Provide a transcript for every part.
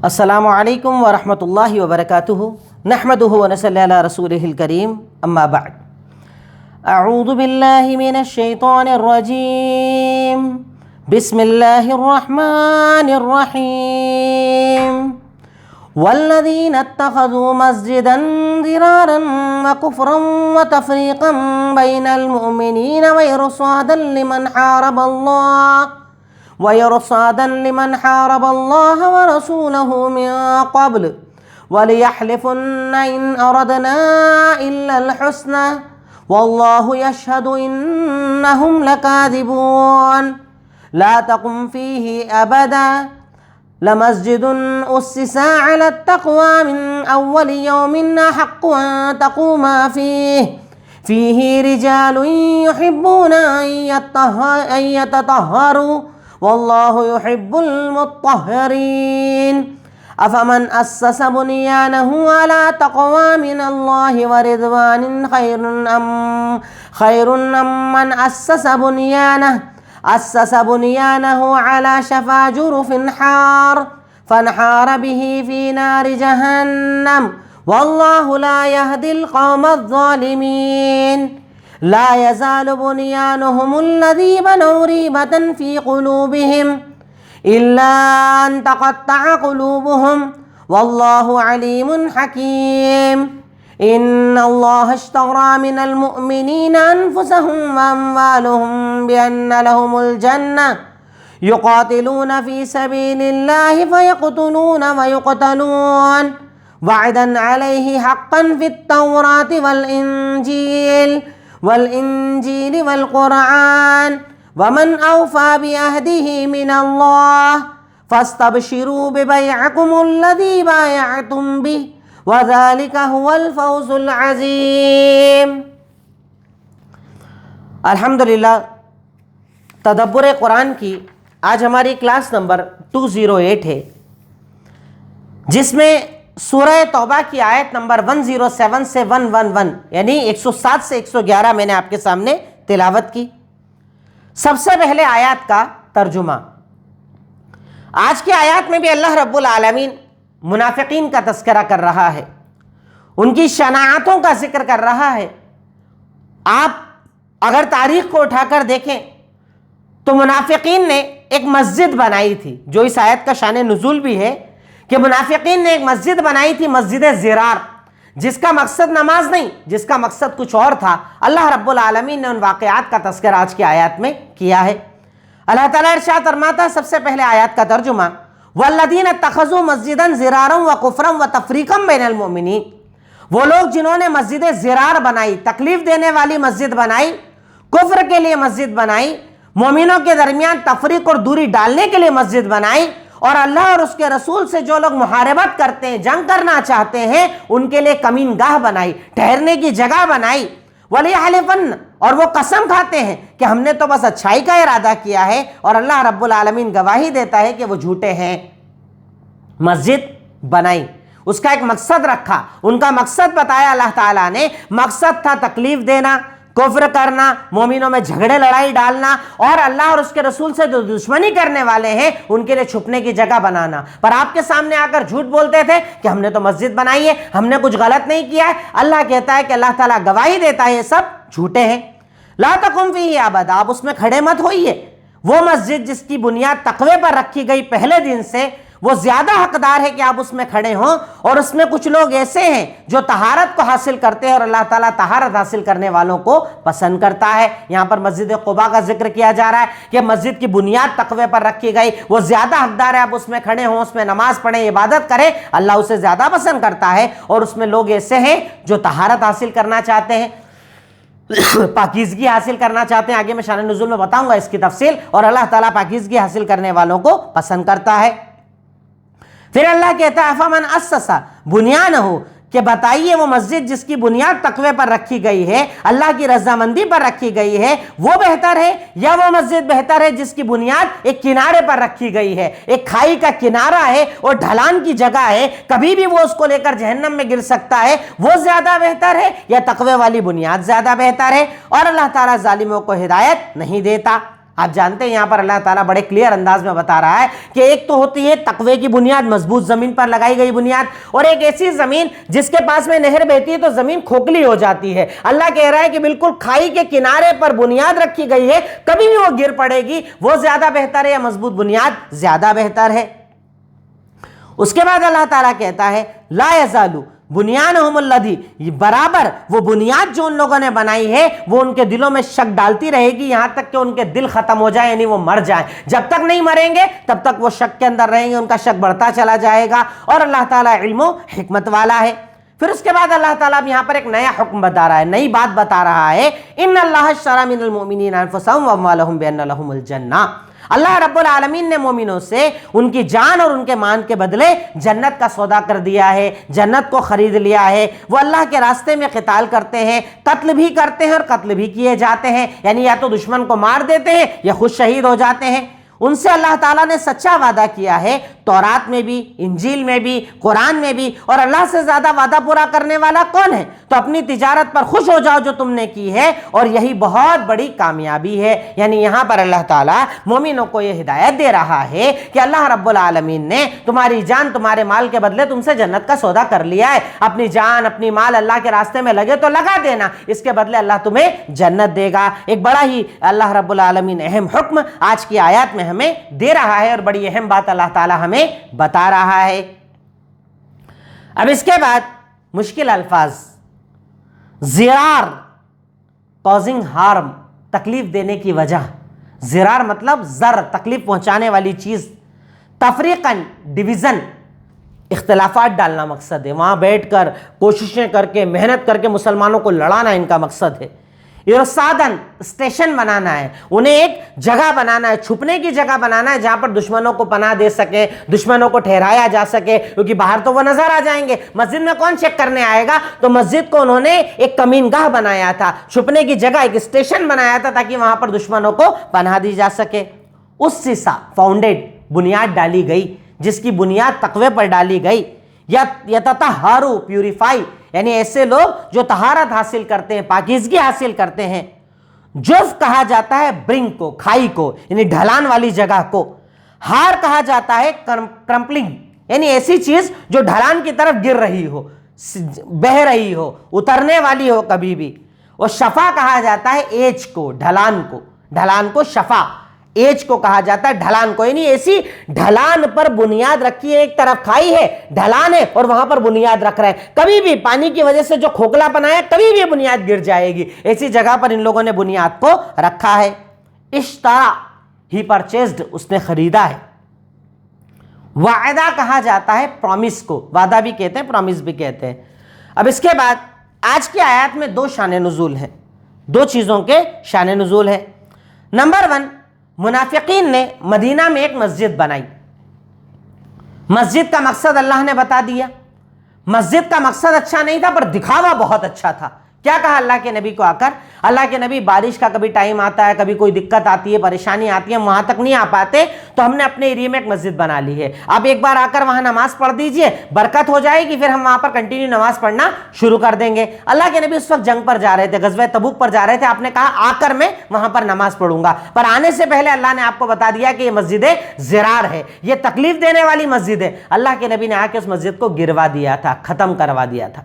السلام علیکم ورحمۃ اللہ وبرکاتہ نحمدہ ونصلی علی رسولہ الکریم اما بعد اعوذ باللہ من الشیطان الرجیم بسم اللہ الرحمن الرحیم والذین اتخذوا مسجدا ضرارا وکفرا وتفریقا بین المؤمنین وإرصادا لمن حارب اللہ ورسولہ من قبل وَلِيَحْلِفُنَّ إِنْ أَرَدْنَا إِلَّا الْحُسْنَى وَاللَّهُ يَشْهَدُ إِنَّهُمْ لَكَاذِبُونَ لَا تَقُمْ فِيهِ أَبَدًا لَمَسْجِدٌ أُسِّسَ عَلَى التَّقْوَى مِنْ أَوَّلِ يَوْمٍ أَحَقُّ أَن تَقُومَ فِيهِ رِجَالٌ يُحِبُّونَ أَن يَتَطَهَّرُوا واللہ یحب المطہرین افمن اسس بنیانہ علی تقوی من اللہ ورضوان خیر ام من اسس بنیانہ علی شفا جرف فانحار به فی نار جہنم واللہ لا یہدی القوم الظالمین لا يزال بنيانهم الذي بنوا ريبة في قلوبهم إلا أن تقطع قلوبهم والله عليم حكيم إن الله اشترى من المؤمنين أنفسهم وأموالهم بأن لهم الجنة يقاتلون في سبيل الله فيقتلون ويقتلون وعدا عليه حقا في التوراة والإنجيل والقرآن ومن أوفى بعهده من الله فاستبشروا ببيعكم الذي بايعتم به وذلك هو الفوز العظيم۔ الحمدللہ تدبر قرآن کی آج ہماری کلاس نمبر 208 ہے، جس میں سورہ توبہ کی آیت نمبر 107 سے 111 یعنی 107 سے 111 میں نے آپ کے سامنے تلاوت کی۔ سب سے پہلے آیات کا ترجمہ۔ آج کی آیات میں بھی اللہ رب العالمین منافقین کا تذکرہ کر رہا ہے، ان کی شناعتوں کا ذکر کر رہا ہے۔ آپ اگر تاریخ کو اٹھا کر دیکھیں تو منافقین نے ایک مسجد بنائی تھی، جو اس آیت کا شان نزول بھی ہے کہ منافقین نے ایک مسجد بنائی تھی، مسجد ضرار، جس کا مقصد نماز نہیں، جس کا مقصد کچھ اور تھا۔ اللہ رب العالمین نے ان واقعات کا تذکرہ آج کی آیات میں کیا ہے۔ اللہ تعالیٰ ارشاد فرماتا ہے، سب سے پہلے آیات کا ترجمہ، وَالَّذِينَ اتَّخَذُوا مَسْجِدًا ضِرَارًا وَكُفْرًا وَتَفْرِيقًا بَيْنَ الْمُؤْمِنِينَ، وہ لوگ جنہوں نے مسجد ضرار بنائی، تکلیف دینے والی مسجد بنائی، کفر کے لیے مسجد بنائی، مومنوں کے درمیان تفریق اور دوری ڈالنے کے لیے مسجد بنائی، اور اللہ اور اس کے رسول سے جو لوگ محاربت کرتے ہیں، جنگ کرنا چاہتے ہیں، ان کے لیے کمین گاہ بنائی، ٹھہرنے کی جگہ بنائی۔ وَلِيَحْلِفُنَّ، اور وہ قسم کھاتے ہیں کہ ہم نے تو بس اچھائی کا ارادہ کیا ہے، اور اللہ رب العالمین گواہی دیتا ہے کہ وہ جھوٹے ہیں۔ مسجد بنائی، اس کا ایک مقصد رکھا، ان کا مقصد بتایا اللہ تعالیٰ نے۔ مقصد تھا تکلیف دینا، کفر کرنا، مومنوں میں جھگڑے لڑائی ڈالنا، اور اللہ اور اس کے رسول سے جو دشمنی کرنے والے ہیں ان کے لیے چھپنے کی جگہ بنانا۔ پر آپ کے سامنے آ کر جھوٹ بولتے تھے کہ ہم نے تو مسجد بنائی ہے، ہم نے کچھ غلط نہیں کیا ہے۔ اللہ کہتا ہے کہ اللہ تعالیٰ گواہی دیتا ہے یہ سب جھوٹے ہیں۔ لا تقم فیہ ابدا، آپ اس میں کھڑے مت ہوئیے۔ وہ مسجد جس کی بنیاد تقوی پر رکھی گئی پہلے دن سے، وہ زیادہ حقدار ہے کہ آپ اس میں کھڑے ہوں۔ اور اس میں کچھ لوگ ایسے ہیں جو طہارت کو حاصل کرتے ہیں، اور اللہ تعالیٰ طہارت حاصل کرنے والوں کو پسند کرتا ہے۔ یہاں پر مسجد قباء کا ذکر کیا جا رہا ہے کہ مسجد کی بنیاد تقوی پر رکھی گئی، وہ زیادہ حقدار ہے آپ اس میں کھڑے ہوں، اس میں نماز پڑھیں، عبادت کریں، اللہ اسے زیادہ پسند کرتا ہے۔ اور اس میں لوگ ایسے ہیں جو طہارت حاصل کرنا چاہتے ہیں، پاکیزگی حاصل کرنا چاہتے ہیں۔ آگے میں شان نزول میں بتاؤں گا اس کی تفصیل۔ اور اللہ تعالیٰ پاکیزگی حاصل کرنے والوں کو پسند کرتا ہے۔ پھر اللہ کہتا ہے فمن اسس بنیانہ، کہ بتائیے وہ مسجد جس کی بنیاد تقوی پر رکھی گئی ہے، اللہ کی رضامندی پر رکھی گئی ہے، وہ بہتر ہے یا وہ مسجد بہتر ہے جس کی بنیاد ایک کنارے پر رکھی گئی ہے، ایک کھائی کا کنارہ ہے اور ڈھلان کی جگہ ہے، کبھی بھی وہ اس کو لے کر جہنم میں گر سکتا ہے، وہ زیادہ بہتر ہے یا تقوی والی بنیاد زیادہ بہتر ہے؟ اور اللہ تعالیٰ ظالموں کو ہدایت نہیں دیتا۔ آپ جانتے ہیں یہاں پر اللہ تعالیٰ بڑے کلیئر انداز میں بتا رہا ہے کہ ایک تو ہوتی ہے تقوی کی بنیاد، مضبوط زمین پر لگائی گئی بنیاد، اور ایک ایسی زمین جس کے پاس میں نہر بہتی ہے تو زمین کھوکھلی ہو جاتی ہے۔ اللہ کہہ رہا ہے کہ بالکل کھائی کے کنارے پر بنیاد رکھی گئی ہے، کبھی بھی وہ گر پڑے گی، وہ زیادہ بہتر ہے یا مضبوط بنیاد زیادہ بہتر ہے؟ اس کے بعد اللہ تعالیٰ کہتا ہے لا یزالو بنیانہم الذی، برابر وہ بنیاد جو ان لوگوں نے بنائی ہے وہ ان کے دلوں میں شک ڈالتی رہے گی یہاں تک کہ ان کے دل ختم ہو جائے، یعنی وہ مر جائیں۔ جب تک نہیں مریں گے تب تک وہ شک کے اندر رہیں گے، ان کا شک بڑھتا چلا جائے گا، اور اللہ تعالیٰ علم و حکمت والا ہے۔ پھر اس کے بعد اللہ تعالیٰ یہاں پر ایک نیا حکم بتا رہا ہے، نئی بات بتا رہا ہے، ان اللہ اشتری من المؤمنین انفسهم واموالهم بان لهم الجنہ، اللہ رب العالمین نے مومنوں سے ان کی جان اور ان کے مال کے بدلے جنت کا سودا کر دیا ہے، جنت کو خرید لیا ہے۔ وہ اللہ کے راستے میں قتال کرتے ہیں، قتل بھی کرتے ہیں اور قتل بھی کیے جاتے ہیں، یعنی یا تو دشمن کو مار دیتے ہیں یا خود شہید ہو جاتے ہیں۔ ان سے اللہ تعالیٰ نے سچا وعدہ کیا ہے، تورات میں بھی، انجیل میں بھی، قرآن میں بھی، اور اللہ سے زیادہ وعدہ پورا کرنے والا کون ہے؟ تو اپنی تجارت پر خوش ہو جاؤ جو تم نے کی ہے، اور یہی بہت بڑی کامیابی ہے۔ یعنی یہاں پر اللہ تعالیٰ مومنوں کو یہ ہدایت دے رہا ہے کہ اللہ رب العالمین نے تمہاری جان تمہارے مال کے بدلے تم سے جنت کا سودا کر لیا ہے۔ اپنی جان اپنی مال اللہ کے راستے میں لگے تو لگا دینا، اس کے بدلے اللہ تمہیں جنت دے گا۔ ایک بڑا ہی اللہ رب العالمین اہم حکم آج کی آیات میں ہمیں دے رہا ہے، اور بڑی اہم بات اللہ تعالیٰ ہمیں بتا رہا ہے۔ اب اس کے بعد مشکل الفاظ، ضرار کازنگ ہارم، تکلیف دینے کی وجہ، ضرار مطلب ضرر، تکلیف پہنچانے والی چیز، تفریقاً ڈویژن، اختلافات ڈالنا مقصد ہے، وہاں بیٹھ کر کوششیں کر کے محنت کر کے مسلمانوں کو لڑانا ان کا مقصد ہے۔ ارصادن، اسٹیشن بنانا ہے، انہیں ایک جگہ بنانا ہے، چھپنے کی جگہ بنانا ہے جہاں پر دشمنوں کو پناہ دے سکے، دشمنوں کو ٹھہرایا جا سکے، کیونکہ باہر تو وہ نظر آ جائیں گے، مسجد میں کون چیک کرنے آئے گا؟ تو مسجد کو انہوں نے ایک کمین گاہ بنایا تھا، چھپنے کی جگہ، ایک اسٹیشن بنایا تھا تاکہ وہاں پر دشمنوں کو پناہ دی جا سکے۔ اسسا، فاؤنڈیڈ، بنیاد ڈالی گئی، جس کی بنیاد تقوی پر ڈالی گئی، یا یتطہروا، پیوریفائی، یعنی ایسے لوگ جو طہارت حاصل کرتے ہیں، پاکیزگی حاصل کرتے ہیں۔ جوف کہا جاتا ہے برنک کو، کھائی کو، یعنی ڈھلان والی جگہ کو۔ ہار کہا جاتا ہے کرمپلنگ، یعنی ایسی چیز جو ڈھلان کی طرف گر رہی ہو، بہ رہی ہو، اترنے والی ہو کبھی بھی۔ اور شفا کہا جاتا ہے ایج کو، ڈھلان کو، ڈھلان کو شفا، ایج کو کہا جاتا ہے ڈھلان کو، یعنی ایسی ڈھلان پر بنیاد رکھی ہے، ایک طرف کھائی ہے، ڈھلان ہے، اور وہاں پر بنیاد رکھ رہے ہیں، کبھی بھی پانی کی وجہ سے جو کھوکھلا پن ہے کبھی بھی بنیاد گر جائے گی، ایسی جگہ پر ان لوگوں نے بنیاد کو رکھا ہے۔ اشترا، ہی پرچیزڈ، اس نے خریدا ہے۔ وعدہ کہا جاتا ہے پرومس کو، وعدہ بھی کہتے ہیں، پرومس بھی کہتے ہیں۔ اب اس کے بعد آج کی آیات میں دو شان نزول ہیں، دو چیزوں کے شان نزول ہے۔ نمبر 1، منافقین نے مدینہ میں ایک مسجد بنائی، مسجد کا مقصد اللہ نے بتا دیا، مسجد کا مقصد اچھا نہیں تھا پر دکھاوا بہت اچھا تھا۔ کیا کہا اللہ کے نبی کو آ کر؟ اللہ کے نبی بارش کا کبھی ٹائم آتا ہے، کبھی کوئی دقت آتی ہے، پریشانی آتی ہے، ہم وہاں تک نہیں آ پاتے، تو ہم نے اپنے ایریے میں ایک مسجد بنا لی ہے، آپ ایک بار آ کر وہاں نماز پڑھ دیجئے، برکت ہو جائے گی، پھر ہم وہاں پر کنٹینیو نماز پڑھنا شروع کر دیں گے۔ اللہ کے نبی اس وقت جنگ پر جا رہے تھے، غزوہ تبوک پر جا رہے تھے، آپ نے کہا آ کر میں وہاں پر نماز پڑھوں گا، پر آنے سے پہلے اللہ نے آپ کو بتا دیا کہ یہ مسجد ضرار ہے، یہ تکلیف دینے والی مسجد ہے۔ اللہ کے نبی نے آ کے اس مسجد کو گروا دیا تھا، ختم کروا دیا تھا،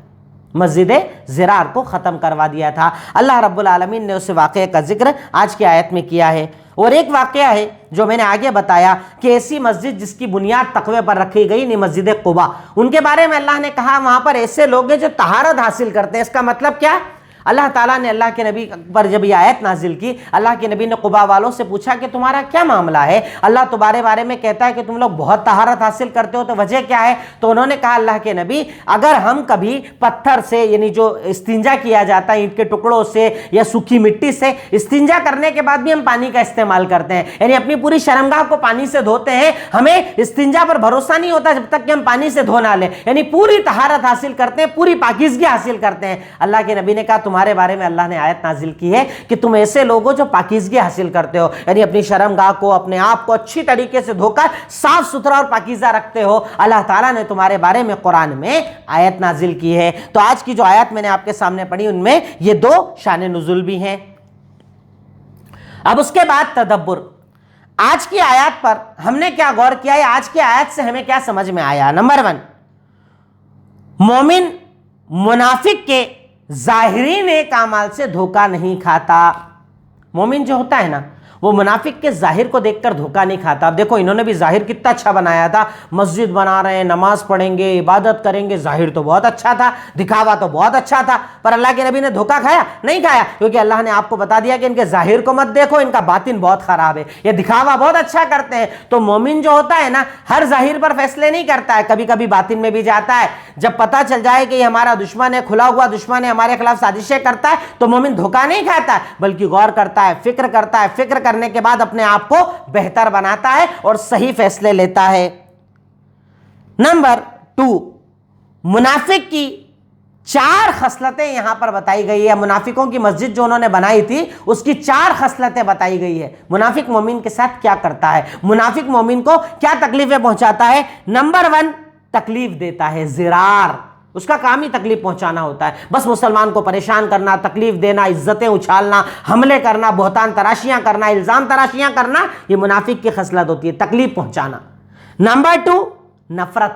مسجد ضرار کو ختم کروا دیا تھا۔ اللہ رب العالمین نے اس واقعے کا ذکر آج کی آیت میں کیا ہے۔ اور ایک واقعہ ہے جو میں نے آگے بتایا کہ ایسی مسجد جس کی بنیاد تقوی پر رکھی گئی، نہیں مسجد قباء، ان کے بارے میں اللہ نے کہا وہاں پر ایسے لوگ ہیں جو طہارت حاصل کرتے ہیں۔ اس کا مطلب کیا؟ اللہ تعالیٰ نے اللہ کے نبی پر جب یہ آیت نازل کی، اللہ کے نبی نے قباء والوں سے پوچھا کہ تمہارا کیا معاملہ ہے؟ اللہ تمہارے بارے میں کہتا ہے کہ تم لوگ بہت طہارت حاصل کرتے ہو، تو وجہ کیا ہے؟ تو انہوں نے کہا اللہ کے نبی، اگر ہم کبھی پتھر سے، یعنی جو استنجا کیا جاتا ہے اینٹ کے ٹکڑوں سے یا سوکھی مٹی سے، استنجا کرنے کے بعد بھی ہم پانی کا استعمال کرتے ہیں، یعنی اپنی پوری شرمگاہ کو پانی سے دھوتے ہیں، ہمیں استنجا پر بھروسہ نہیں ہوتا جب تک کہ ہم پانی سے دھو نہ لیں، یعنی پوری طہارت حاصل کرتے ہیں، پوری پاکیزگی حاصل کرتے ہیں۔ اللہ کے نبی نے کہا تمہارے بارے میں اللہ نے آیت نازل کی ہے کہ تم ایسے لوگ ہو جو پاکیزگی حاصل کرتے ہو، یعنی اپنی شرمگاہ کو، اپنے آپ کو اچھی طریقے سے دھو کر صاف ستھرا اور پاکیزہ رکھتے ہو۔ اللہ تعالیٰ نے تمہارے بارے میں قرآن میں آیت نازل کی ہے۔ تو آج کی جو آیات میں نے آپ کے سامنے پڑھی ان میں یہ دو شان نزول بھی ہیں۔ اب اس کے بعد تدبر، آج کی آیات پر ہم نے کیا غور کیا ہے؟ آج کی آیات سے ہمیں کیا سمجھ میں آیا؟ نمبر 1، مومن منافق کے ظاہری نیک اعمال سے دھوکہ نہیں کھاتا۔ مومن جو ہوتا ہے نا، وہ منافق کے ظاہر کو دیکھ کر دھوکہ نہیں کھاتا۔ اب دیکھو انہوں نے بھی ظاہر کتنا اچھا بنایا تھا، مسجد بنا رہے ہیں، نماز پڑھیں گے، عبادت کریں گے، ظاہر تو بہت اچھا تھا، دکھاوا تو بہت اچھا تھا، پر اللہ کے نبی نے دھوکہ کھایا؟ نہیں کھایا، کیونکہ اللہ نے آپ کو بتا دیا کہ ان کے ظاہر کو مت دیکھو، ان کا باطن بہت خراب ہے، یہ دکھاوا بہت اچھا کرتے ہیں۔ تو مومن جو ہوتا ہے نا، ہر ظاہر پر فیصلے نہیں کرتا ہے، کبھی کبھی باطن میں بھی جاتا ہے۔ جب پتہ چل جائے کہ یہ ہمارا دشمن ہے، کھلا ہوا دشمن ہے، ہمارے خلاف سازشیں کرتا ہے، تو مومن دھوکہ نہیں کھاتا ہے، بلکہ غور کرتا ہے، فکر کرتا ہے، فکر کرنے کے بعد اپنے آپ کو بہتر بناتا ہے اور صحیح فیصلے لیتا ہے۔ نمبر 2، منافق کی 4 خصلتیں یہاں پر بتائی گئی ہے۔ منافقوں کی مسجد جو انہوں نے بنائی تھی، اس کی 4 خصلتیں بتائی گئی ہے۔ منافق مومن کے ساتھ کیا کرتا ہے، منافق مومن کو کیا تکلیفیں پہنچاتا ہے؟ نمبر 1، تکلیف دیتا ہے، زرار، اس کا کام ہی تکلیف پہنچانا ہوتا ہے، بس مسلمان کو پریشان کرنا، تکلیف دینا، عزتیں اچھالنا، حملے کرنا، بہتان تراشیاں کرنا، الزام تراشیاں کرنا، یہ منافق کی خصلت ہوتی ہے، تکلیف پہنچانا۔ نمبر 2، نفرت،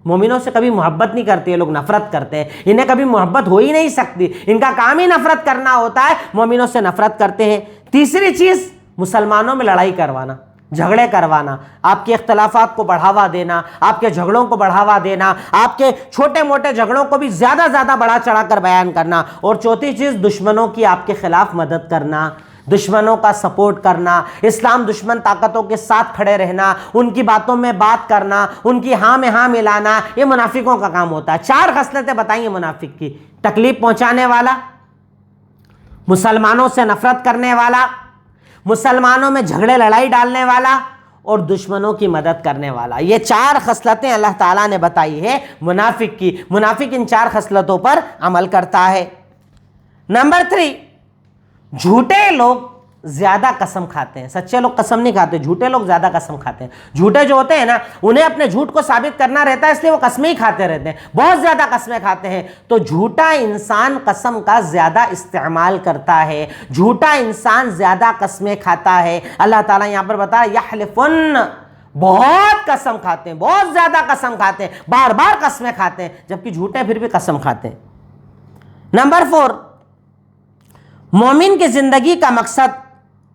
مومنوں سے کبھی محبت نہیں کرتے، یہ لوگ نفرت کرتے ہیں، انہیں کبھی محبت ہو ہی نہیں سکتی، ان کا کام ہی نفرت کرنا ہوتا ہے، مومنوں سے نفرت کرتے ہیں۔ تیسری چیز، مسلمانوں میں لڑائی کروانا، جھگڑے کروانا، آپ کے اختلافات کو بڑھاوا دینا، آپ کے جھگڑوں کو بڑھاوا دینا، آپ کے چھوٹے موٹے جھگڑوں کو بھی زیادہ بڑھا چڑھا کر بیان کرنا۔ اور چوتھی چیز، دشمنوں کی آپ کے خلاف مدد کرنا، دشمنوں کا سپورٹ کرنا، اسلام دشمن طاقتوں کے ساتھ کھڑے رہنا، ان کی باتوں میں بات کرنا، ان کی ہاں میں ہاں ملانا، یہ منافقوں کا کام ہوتا ہے۔ 4 خصلتیں بتائیں منافق کی، تکلیف پہنچانے والا، مسلمانوں سے نفرت کرنے والا، مسلمانوں میں جھگڑے لڑائی ڈالنے والا، اور دشمنوں کی مدد کرنے والا۔ یہ 4 خصلتیں اللہ تعالیٰ نے بتائی ہے منافق کی۔ منافق ان 4 خصلتوں پر عمل کرتا ہے۔ نمبر 3، جھوٹے لوگ زیادہ قسم کھاتے ہیں، سچے لوگ قسم نہیں کھاتے، جھوٹے لوگ زیادہ قسم کھاتے ہیں۔ جھوٹے جو ہوتے ہیں نا، انہیں اپنے جھوٹ کو ثابت کرنا رہتا ہے، اس لیے وہ قسمیں ہی کھاتے رہتے ہیں، بہت زیادہ قسمیں کھاتے ہیں۔ تو جھوٹا انسان قسم کا زیادہ استعمال کرتا ہے، جھوٹا انسان زیادہ قسمیں کھاتا ہے۔ اللہ تعالیٰ یہاں پر بتا یحلفن، بہت قسم کھاتے ہیں، بہت زیادہ قسم کھاتے ہیں، بار بار قسمیں کھاتے ہیں، جبکہ جھوٹے پھر بھی قسم کھاتے ہیں۔ نمبر 4، مومن کی زندگی کا مقصد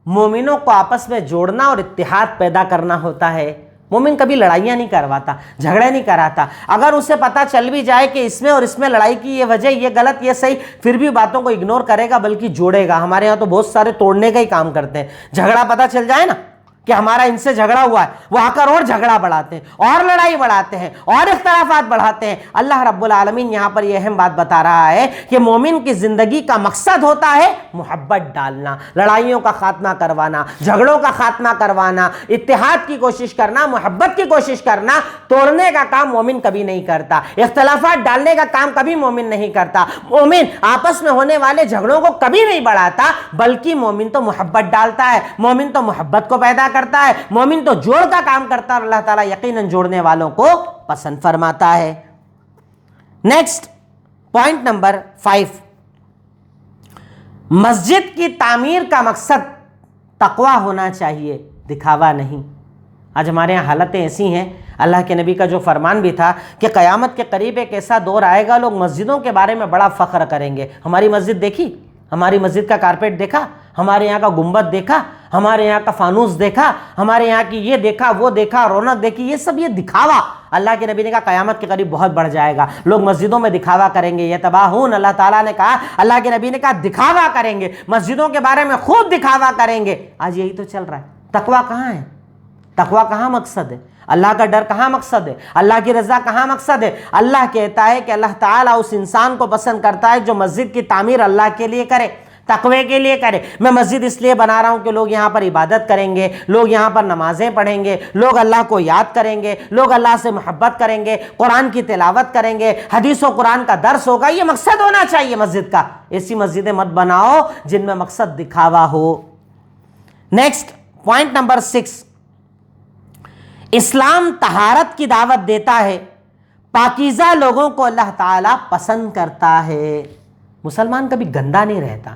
مومنوں کو آپس میں جوڑنا اور اتحاد پیدا کرنا ہوتا ہے۔ مومن کبھی لڑائیاں نہیں کرواتا، جھگڑے نہیں کراتا۔ اگر اسے پتا چل بھی جائے کہ اس میں اور اس میں لڑائی کی یہ وجہ، یہ غلط یہ صحیح، پھر بھی باتوں کو اگنور کرے گا، بلکہ جوڑے گا۔ ہمارے ہاں تو بہت سارے توڑنے کا ہی کام کرتے ہیں۔ جھگڑا پتا چل جائے نا کہ ہمارا ان سے جھگڑا ہوا ہے، وہ آ کر اور جھگڑا بڑھاتے ہیں، اور لڑائی بڑھاتے ہیں، اور اختلافات بڑھاتے ہیں۔ اللہ رب العالمین یہاں پر یہ اہم بات بتا رہا ہے کہ مومن کی زندگی کا مقصد ہوتا ہے محبت ڈالنا، لڑائیوں کا خاتمہ کروانا، جھگڑوں کا خاتمہ کروانا، اتحاد کی کوشش کرنا، محبت کی کوشش کرنا۔ توڑنے کا کام مومن کبھی نہیں کرتا، اختلافات ڈالنے کا کام کبھی مومن نہیں کرتا۔ مومن آپس میں ہونے والے جھگڑوں کو کبھی نہیں بڑھاتا، بلکہ مومن تو محبت ڈالتا ہے، مومن تو محبت کو پیدا کرتا ہے، مومن تو جوڑ کا کام کرتا ہے، اور اللہ تعالیٰ یقیناً جوڑنے والوں کو پسند فرماتا ہے۔ نیکسٹ پوائنٹ نمبر 5، مسجد کی تعمیر کا مقصد تقویٰ ہونا چاہیے، دکھاوا نہیں۔ آج ہمارے یہاں حالتیں ایسی ہیں، اللہ کے نبی کا جو فرمان بھی تھا کہ قیامت کے قریب ایک ایسا دور آئے گا، لوگ مسجدوں کے بارے میں بڑا فخر کریں گے۔ ہماری مسجد دیکھی، ہماری مسجد کا کارپیٹ دیکھا، ہمارے یہاں کا گنبد دیکھا، ہمارے یہاں کا فانوس دیکھا، ہمارے یہاں کی یہ دیکھا وہ دیکھا، رونق دیکھی، یہ سب یہ دکھاوا۔ اللہ کے نبی نے کہا قیامت کے قریب بہت بڑھ جائے گا، لوگ مسجدوں میں دکھاوا کریں گے، یتباہون، اللہ تعالیٰ نے کہا، اللہ کے نبی نے کہا دکھاوا کریں گے، مسجدوں کے بارے میں خوب دکھاوا کریں گے۔ آج یہی تو چل رہا ہے۔ تقویٰ کہاں ہے؟ تقویٰ کہاں مقصد ہے؟ اللہ کا ڈر کہاں مقصد ہے؟ اللہ کی رضا کہاں مقصد ہے؟ اللہ کہتا ہے کہ اللہ تعالیٰ اس انسان کو پسند کرتا ہے جو مسجد کی تعمیر اللہ کے لیے کرے، تقوی کے لیے کرے۔ میں مسجد اس لیے بنا رہا ہوں کہ لوگ یہاں پر عبادت کریں گے، لوگ یہاں پر نمازیں پڑھیں گے، لوگ اللہ کو یاد کریں گے، لوگ اللہ سے محبت کریں گے، قرآن کی تلاوت کریں گے، حدیث و قرآن کا درس ہوگا۔ یہ مقصد ہونا چاہیے مسجد کا۔ ایسی مسجدیں مت بناؤ جن میں مقصد دکھاوا ہو۔ نیکسٹ پوائنٹ نمبر 6، اسلام طہارت کی دعوت دیتا ہے، پاکیزہ لوگوں کو اللہ تعالیٰ پسند کرتا ہے۔ مسلمان کبھی گندا نہیں رہتا،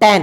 10,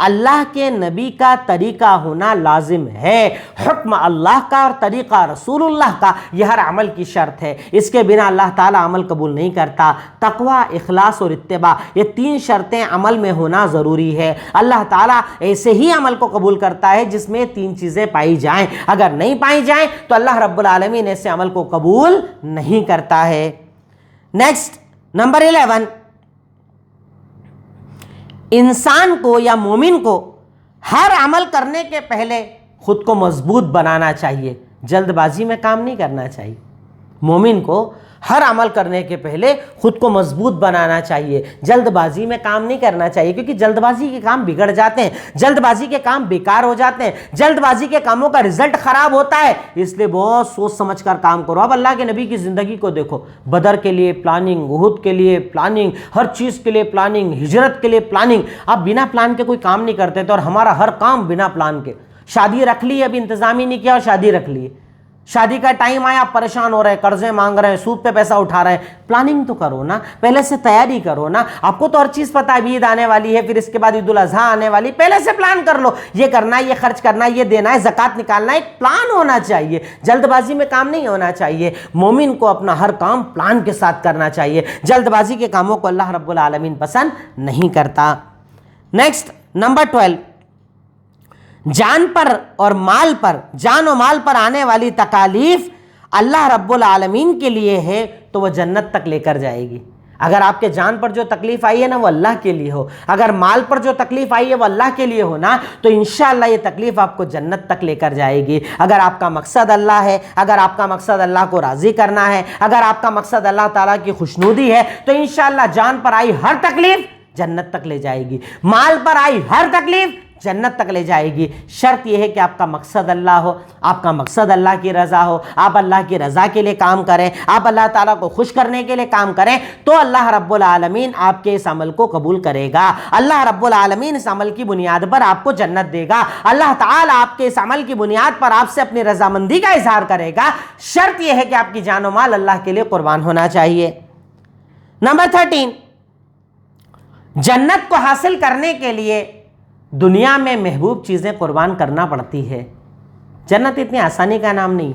اللہ کے نبی کا طریقہ ہونا لازم ہے، حکم اللہ کا اور طریقہ رسول اللہ کا یہ ہر عمل کی شرط ہے، اس کے بنا اللہ تعالیٰ عمل قبول نہیں کرتا۔ تقوی، اخلاص اور اتباع، یہ 3 شرطیں عمل میں ہونا ضروری ہے۔ اللہ تعالیٰ ایسے ہی عمل کو قبول کرتا ہے جس میں 3 چیزیں پائی جائیں، اگر نہیں پائی جائیں تو اللہ رب العالمین ایسے عمل کو قبول نہیں کرتا ہے۔ نیکسٹ نمبر 11، انسان کو یا مومن کو ہر عمل کرنے کے پہلے خود کو مضبوط بنانا چاہیے، جلد بازی میں کام نہیں کرنا چاہیے۔ مومن کو ہر عمل کرنے کے پہلے خود کو مضبوط بنانا چاہیے، جلد بازی میں کام نہیں کرنا چاہیے، کیونکہ جلد بازی کے کام بگڑ جاتے ہیں، جلد بازی کے کام بیکار ہو جاتے ہیں، جلد بازی کے کاموں کا رزلٹ خراب ہوتا ہے، اس لیے بہت سوچ سمجھ کر کام کرو۔ اب اللہ کے نبی کی زندگی کو دیکھو، بدر کے لیے پلاننگ، احد کے لیے پلاننگ، ہر چیز کے لیے پلاننگ، ہجرت کے لیے پلاننگ۔ اب بنا پلان کے کوئی کام نہیں کرتے تھے، اور ہمارا ہر کام بنا پلان کے۔ شادی رکھ لی، ابھی انتظام ہی نہیں کیا اور شادی رکھ لی، شادی کا ٹائم آیا آپ پریشان ہو رہے ہیں، قرضے مانگ رہے ہیں، سود پہ پیسہ اٹھا رہے ہیں۔ پلاننگ تو کرو نا، پہلے سے تیاری کرو نا۔ آپ کو تو ہر چیز پتہ ہے، عید آنے والی ہے، پھر اس کے بعد عید الاضحیٰ آنے والی، پہلے سے پلان کر لو، یہ کرنا ہے، یہ خرچ کرنا ہے، یہ دینا ہے، زکوٰۃ نکالنا ہے، ایک پلان ہونا چاہیے، جلد بازی میں کام نہیں ہونا چاہیے۔ مومن کو اپنا ہر کام پلان کے ساتھ کرنا چاہیے، جلد بازی کے کاموں کو اللہ رب العالمین پسند نہیں کرتا۔ نیکسٹ نمبر 12، جان پر اور مال پر، جان و مال پر آنے والی تکالیف اللہ رب العالمین کے لیے ہے تو وہ جنت تک لے کر جائے گی۔ اگر آپ کے جان پر جو تکلیف آئی ہے نا وہ اللہ کے لیے ہو، اگر مال پر جو تکلیف آئی ہے وہ اللہ کے لیے ہو نا، تو انشاءاللہ یہ تکلیف آپ کو جنت تک لے کر جائے گی۔ اگر آپ کا مقصد اللہ ہے، اگر آپ کا مقصد اللہ کو راضی کرنا ہے، اگر آپ کا مقصد اللہ تعالیٰ کی خوشنودی ہے، تو انشاءاللہ جان پر آئی ہر تکلیف جنت تک لے جائے گی، مال پر آئی ہر تکلیف جنت تک لے جائے گی۔ شرط یہ ہے کہ آپ کا مقصد اللہ ہو، آپ کا مقصد اللہ کی رضا ہو، آپ اللہ کی رضا کے لیے کام کریں، آپ اللہ تعالیٰ کو خوش کرنے کے لیے کام کریں، تو اللہ رب العالمین آپ کے اس عمل کو قبول کرے گا۔ اللہ رب العالمین اس عمل کی بنیاد پر آپ کو جنت دے گا۔ اللہ تعالیٰ آپ کے اس عمل کی بنیاد پر آپ سے اپنی رضامندی کا اظہار کرے گا۔ شرط یہ ہے کہ آپ کی جان و مال اللہ کے لیے قربان ہونا چاہیے۔ نمبر 13، جنت کو حاصل کرنے کے لیے دنیا میں محبوب چیزیں قربان کرنا پڑتی ہے۔ جنت اتنی آسانی کا نام نہیں،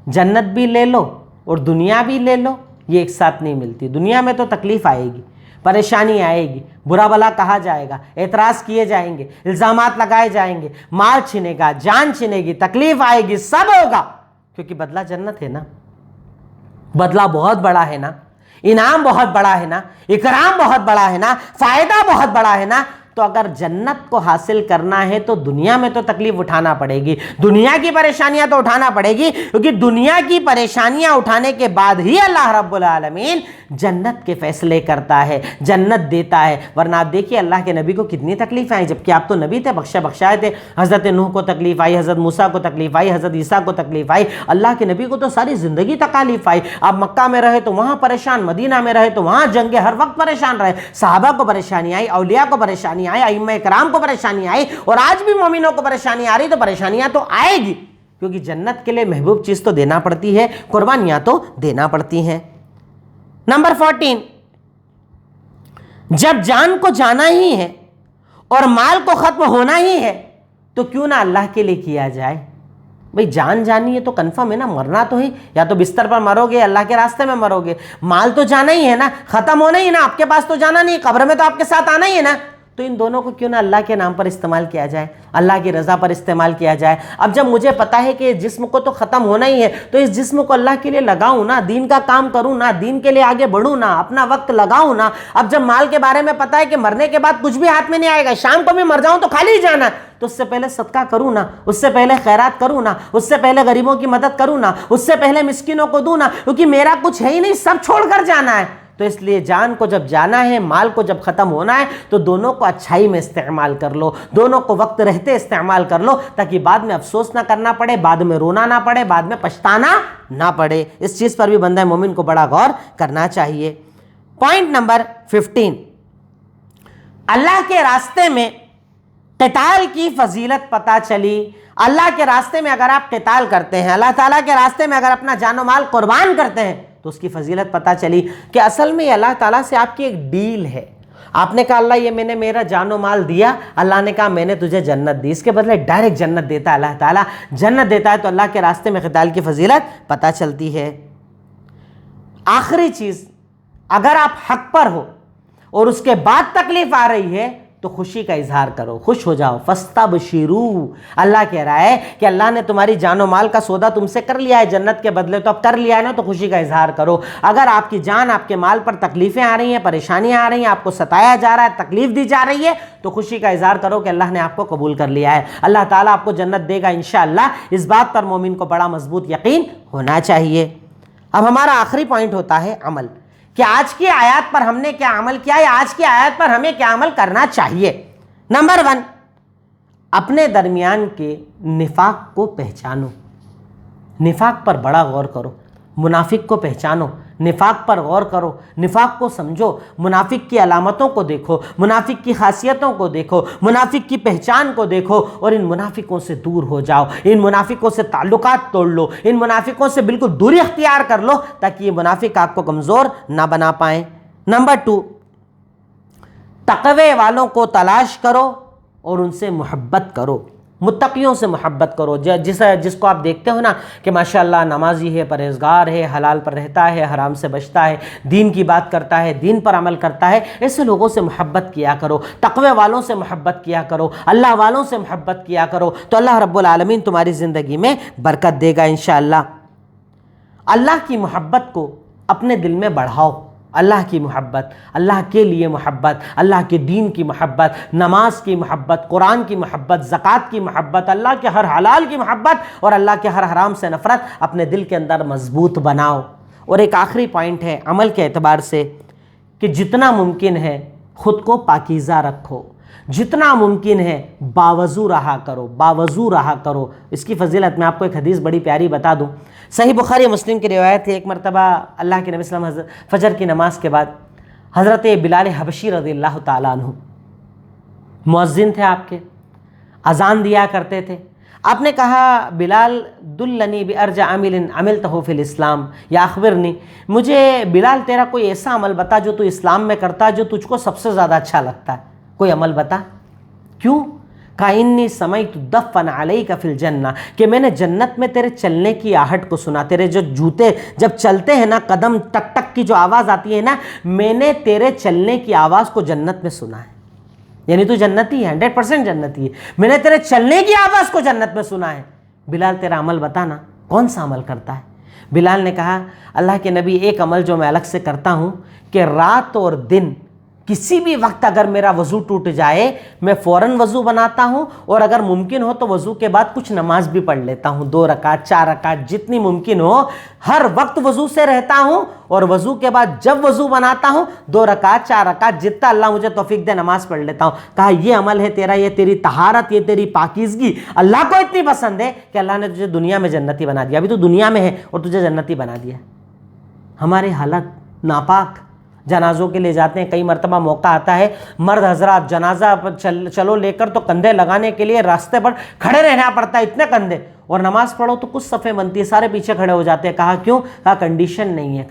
جنت بھی لے لو اور دنیا بھی لے لو، یہ ایک ساتھ نہیں ملتی۔ دنیا میں تو تکلیف آئے گی، پریشانی آئے گی، برا بھلا کہا جائے گا، اعتراض کیے جائیں گے، الزامات لگائے جائیں گے، مال چھنے گا، جان چھنے گی، تکلیف آئے گی، سب ہوگا، کیونکہ بدلہ جنت ہے نا، بدلہ بہت بڑا ہے نا، انعام بہت بڑا ہے نا، اکرام بہت بڑا ہے نا، فائدہ بہت بڑا ہے نا۔ تو اگر جنت کو حاصل کرنا ہے تو دنیا میں تو تکلیف اٹھانا پڑے گی، دنیا کی پریشانیاں تو اٹھانا پڑے گی، کیونکہ دنیا کی پریشانیاں اٹھانے کے بعد ہی اللہ رب العالمین جنت کے فیصلے کرتا ہے، جنت دیتا ہے۔ ورنہ آپ دیکھیے اللہ کے نبی کو کتنی تکلیف آئی، جبکہ آپ تو نبی تھے، بخشائے تھے۔ حضرت نوح کو تکلیف آئی، حضرت موسیٰ کو تکلیف آئی، حضرت عیسیٰ کو تکلیف آئی، اللہ کے نبی کو تو ساری زندگی تکالیف آئی۔ آپ مکہ میں رہے تو وہاں پریشان، مدینہ میں رہے تو وہاں جنگیں، ہر وقت پریشان رہے، صحابہ کو پریشانی آئی، اولیاء کو پریشانی آئی، ائمہ کرام کو پریشانی آئی، اور آج بھی مومنوں کو پریشانی آ رہی، تو پریشانیاں تو آئے گی، کیونکہ جنت کے لیے محبوب چیز تو دینا پڑتی ہے، قربانیاں تو دینا پڑتی ہیں۔ نمبر 14، جب جان کو جانا ہی ہے اور مال کو ختم ہونا ہی ہے تو کیوں نہ اللہ کے لیے کیا جائے۔ بھئی جان جانی ہے تو کنفرم ہے نا، مرنا تو ہے، یا تو بستر پر مرو گے، اللہ کے راستے میں مرو گے، مال تو جانا ہی ہے نا، ختم ہونا ہی ہے نا، آپ کے پاس تو جانا نہیں، قبر میں تو آپ کے ساتھ آنا ہی ہے نا، تو ان دونوں کو کیوں نہ اللہ کے نام پر استعمال کیا جائے، اللہ کی رضا پر استعمال کیا جائے۔ اب جب مجھے پتا ہے کہ جسم کو تو ختم ہونا ہی ہے تو اس جسم کو اللہ کے لیے لگاؤں نا، دین کا کام کروں نا، دین کے لیے آگے بڑھوں نا، اپنا وقت لگاؤں نا۔ اب جب مال کے بارے میں پتا ہے کہ مرنے کے بعد کچھ بھی ہاتھ میں نہیں آئے گا، شام کو بھی مر جاؤں تو خالی ہی جانا ہے، تو اس سے پہلے صدقہ کروں نا، اس سے پہلے خیرات کروں نا، اس سے پہلے غریبوں کی مدد کروں نا، اس سے پہلے مسکینوں کو دوں نا، کیونکہ میرا کچھ ہے ہی نہیں، سب چھوڑ کر جانا ہے۔ تو اس لیے جان کو جب جانا ہے، مال کو جب ختم ہونا ہے، تو دونوں کو اچھائی میں استعمال کر لو، دونوں کو وقت رہتے استعمال کر لو، تاکہ بعد میں افسوس نہ کرنا پڑے، بعد میں رونا نہ پڑے، بعد میں پچھتانا نہ پڑے۔ اس چیز پر بھی بندہ مومن کو بڑا غور کرنا چاہیے۔ پوائنٹ نمبر 15، اللہ کے راستے میں قتال کی فضیلت پتہ چلی۔ اللہ کے راستے میں اگر آپ قتال کرتے ہیں، اللہ تعالیٰ کے راستے میں اگر اپنا جان و مال قربان کرتے ہیں، تو اس کی فضیلت پتہ چلی کہ اصل میں یہ اللہ تعالیٰ سے آپ کی ایک ڈیل ہے، آپ نے کہا اللہ یہ میں نے میرا جان و مال دیا, اللہ نے کہا میں نے تجھے جنت دی, اس کے بدلے ڈائریکٹ جنت دیتا ہے اللہ تعالیٰ, جنت دیتا ہے تو اللہ کے راستے میں قتال کی فضیلت پتہ چلتی ہے. آخری چیز, اگر آپ حق پر ہو اور اس کے بعد تکلیف آ رہی ہے تو خوشی کا اظہار کرو, خوش ہو جاؤ. فاستبشروا, اللہ کہہ رہا ہے کہ اللہ نے تمہاری جان و مال کا سودا تم سے کر لیا ہے جنت کے بدلے, تو اب کر لیا ہے نا, تو خوشی کا اظہار کرو. اگر آپ کی جان آپ کے مال پر تکلیفیں آ رہی ہیں, پریشانیاں آ رہی ہیں, آپ کو ستایا جا رہا ہے, تکلیف دی جا رہی ہے, تو خوشی کا اظہار کرو کہ اللہ نے آپ کو قبول کر لیا ہے, اللہ تعالیٰ آپ کو جنت دے گا انشاءاللہ. اس بات پر مومن کو بڑا مضبوط یقین ہونا چاہیے. اب ہمارا آخری پوائنٹ ہوتا ہے عمل, کہ آج کی آیات پر ہم نے کیا عمل کیا ہے, آج کی آیات پر ہمیں کیا عمل کرنا چاہیے. نمبر 1, اپنے درمیان کے نفاق کو پہچانو, نفاق پر بڑا غور کرو, منافق کو پہچانو, نفاق پر غور کرو, نفاق کو سمجھو, منافق کی علامتوں کو دیکھو, منافق کی خاصیتوں کو دیکھو, منافق کی پہچان کو دیکھو, اور ان منافقوں سے دور ہو جاؤ, ان منافقوں سے تعلقات توڑ لو, ان منافقوں سے بالکل دوری اختیار کر لو, تاکہ یہ منافق آپ کو کمزور نہ بنا پائیں. نمبر 2, تقوی والوں کو تلاش کرو اور ان سے محبت کرو, متقیوں سے محبت کرو. جس کو آپ دیکھتے ہو نا کہ ماشاءاللہ نمازی ہے, پرہیزگار ہے, حلال پر رہتا ہے, حرام سے بچتا ہے, دین کی بات کرتا ہے, دین پر عمل کرتا ہے, ایسے لوگوں سے محبت کیا کرو, تقوی والوں سے محبت کیا کرو, اللہ والوں سے محبت کیا کرو, تو اللہ رب العالمین تمہاری زندگی میں برکت دے گا انشاءاللہ. اللہ کی محبت کو اپنے دل میں بڑھاؤ, اللہ کی محبت, اللہ کے لیے محبت, اللہ کے دین کی محبت, نماز کی محبت, قرآن کی محبت, زکوٰۃ کی محبت, اللہ کے ہر حلال کی محبت اور اللہ کے ہر حرام سے نفرت اپنے دل کے اندر مضبوط بناؤ. اور ایک آخری پوائنٹ ہے عمل کے اعتبار سے, کہ جتنا ممکن ہے خود کو پاکیزہ رکھو, جتنا ممکن ہے باوضو رہا کرو, باوضو رہا کرو. اس کی فضیلت میں آپ کو ایک حدیث بڑی پیاری بتا دوں. صحیح بخاری مسلم کی روایت ہے, ایک مرتبہ اللہ کے نبی صلی اللہ علیہ وسلم فجر کی نماز کے بعد حضرت بلال حبشی رضی اللہ تعالیٰ عنہ مؤذن تھے, آپ کے اذان دیا کرتے تھے. آپ نے کہا بلال دلنی بارجع عمل عملتہ فی الاسلام یا اخبرنی, مجھے بلال تیرا کوئی ایسا عمل بتا جو تو اسلام میں کرتا, جو تجھ کو سب سے زیادہ اچھا لگتا ہے, کوئی عمل بتا. کیوں؟ کہا انی سمعت دفن علیک فی الجنہ, کہ میں نے جنت میں تیرے چلنے کی آہٹ کو سنا, تیرے جو جوتے جب چلتے ہیں نا, قدم ٹک ٹک کی جو آواز آتی ہے نا, میں نے تیرے چلنے کی آواز کو جنت میں سنا ہے. یعنی تو جنتی ہے, 100% جنتی ہے, میں نے تیرے چلنے کی آواز کو جنت میں سنا ہے. بلال تیرا عمل بتانا, کون سا عمل کرتا ہے؟ بلال نے کہا اللہ کے نبی, ایک عمل جو میں الگ سے کرتا ہوں کہ رات اور دن کسی بھی وقت اگر میرا وضو ٹوٹ جائے میں فوراً وضو بناتا ہوں, اور اگر ممکن ہو تو وضو کے بعد کچھ نماز بھی پڑھ لیتا ہوں, 2 رکعت 4 رکعت جتنی ممکن ہو. ہر وقت وضو سے رہتا ہوں, اور وضو کے بعد جب وضو بناتا ہوں 2 رکعت 4 رکعت جتنا اللہ مجھے توفیق دے نماز پڑھ لیتا ہوں. کہا یہ عمل ہے تیرا, یہ تیری طہارت, یہ تیری پاکیزگی اللہ کو اتنی پسند ہے کہ اللہ نے تجھے دنیا میں جنتی بنا دیا. ابھی تو دنیا میں ہے اور تجھے جنتی بنا دیا. ہماری حالت ناپاک, جنازوں کے لے جاتے ہیں, کئی مرتبہ موقع آتا ہے مرد حضرات جنازہ چلو لے کر تو کندھے لگانے کے لیے راستے پر کھڑے رہنا پڑتا ہے, اتنے کندھے, اور نماز پڑھو تو کچھ صفیں بنتی ہے, سارے پیچھے کھڑے ہو جاتے ہیں. کہا کیوں؟ کہا کنڈیشن نہیں ہے.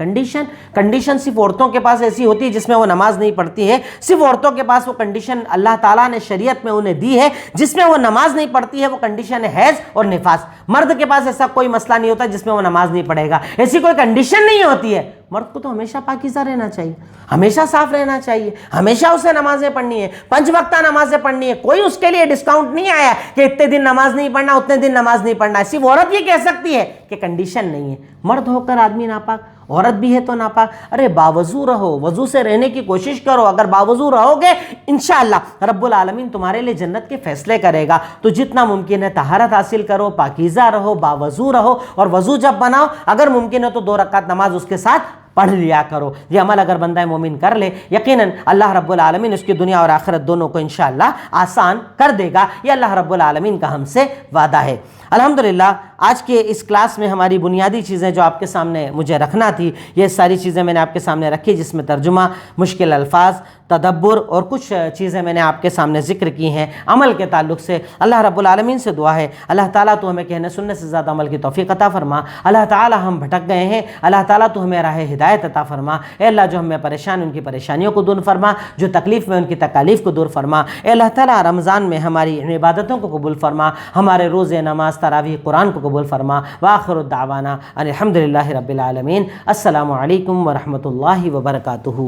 کنڈیشن صرف عورتوں کے پاس ایسی ہوتی ہے جس میں وہ نماز نہیں پڑھتی ہے, صرف عورتوں کے پاس وہ کنڈیشن اللہ تعالیٰ نے شریعت میں انہیں دی ہے جس میں وہ نماز نہیں پڑھتی ہے, وہ کنڈیشن ہے حیض اور نفاس. مرد کے پاس ایسا کوئی مسئلہ نہیں ہوتا جس میں وہ نماز نہیں پڑھے گا, ایسی کوئی کنڈیشن نہیں ہوتی ہے. مرد کو تو ہمیشہ پاکیزہ رہنا چاہیے, ہمیشہ صاف رہنا چاہیے, ہمیشہ اسے نمازیں پڑھنی ہے, 5 وقتہ نمازیں پڑھنی ہے. کوئی اس کے لیے ڈسکاؤنٹ نہیں آیا کہ اتنے دن نماز نہیں پڑھنا, اتنے دن نماز نہیں پڑھنا. صرف عورت یہ کہہ سکتی ہے کہ کنڈیشن نہیں ہے. مرد ہو کر آدمی ناپاک, عورت بھی ہے تو ناپاک. ارے باوضو رہو, وضو سے رہنے کی کوشش کرو. اگر باوضو رہو گے انشاءاللہ رب العالمین تمہارے لیے جنت کے فیصلے کرے گا. تو جتنا ممکن ہے طہارت حاصل کرو, پاکیزہ رہو, باوضو رہو, اور وضو جب بناؤ اگر ممکن ہے تو 2 رکعت نماز اس کے ساتھ پڑھ لیا کرو. یہ عمل اگر بندہ مومن کر لے یقیناً اللہ رب العالمین اس کی دنیا اور آخرت دونوں کو انشاءاللہ آسان کر دے گا. یہ اللہ رب العالمین کا ہم سے وعدہ ہے. الحمدللہ آج کے اس کلاس میں ہماری بنیادی چیزیں جو آپ کے سامنے مجھے رکھنا تھی، یہ ساری چیزیں میں نے آپ کے سامنے رکھی، جس میں ترجمہ، مشکل الفاظ، تدبر اور کچھ چیزیں میں نے آپ کے سامنے ذکر کی ہیں عمل کے تعلق سے۔ اللہ رب العالمین سے دعا ہے اللہ تعالیٰ تو ہمیں کہنے سننے سے زیادہ عمل کی توفیق عطا فرما۔ اللہ تعالیٰ ہم بھٹک گئے ہیں، اللہ تعالیٰ تو ہمیں راہ ہدایت عطا فرما۔ اے اللہ جو ہمیں پریشان ان کی پریشانیوں کو دور فرما، جو تکلیف میں ان کی تکالیف کو دور فرما۔ اے اللہ تعالیٰ رمضان میں ہماری عبادتوں کو قبول فرما، ہمارے روزے، نماز، تراویح، قرآن کو قبول فرما۔ وآخر الدعوانا ان الحمد للہ رب العالمین۔ السلام علیکم ورحمۃ اللہ وبرکاتہ۔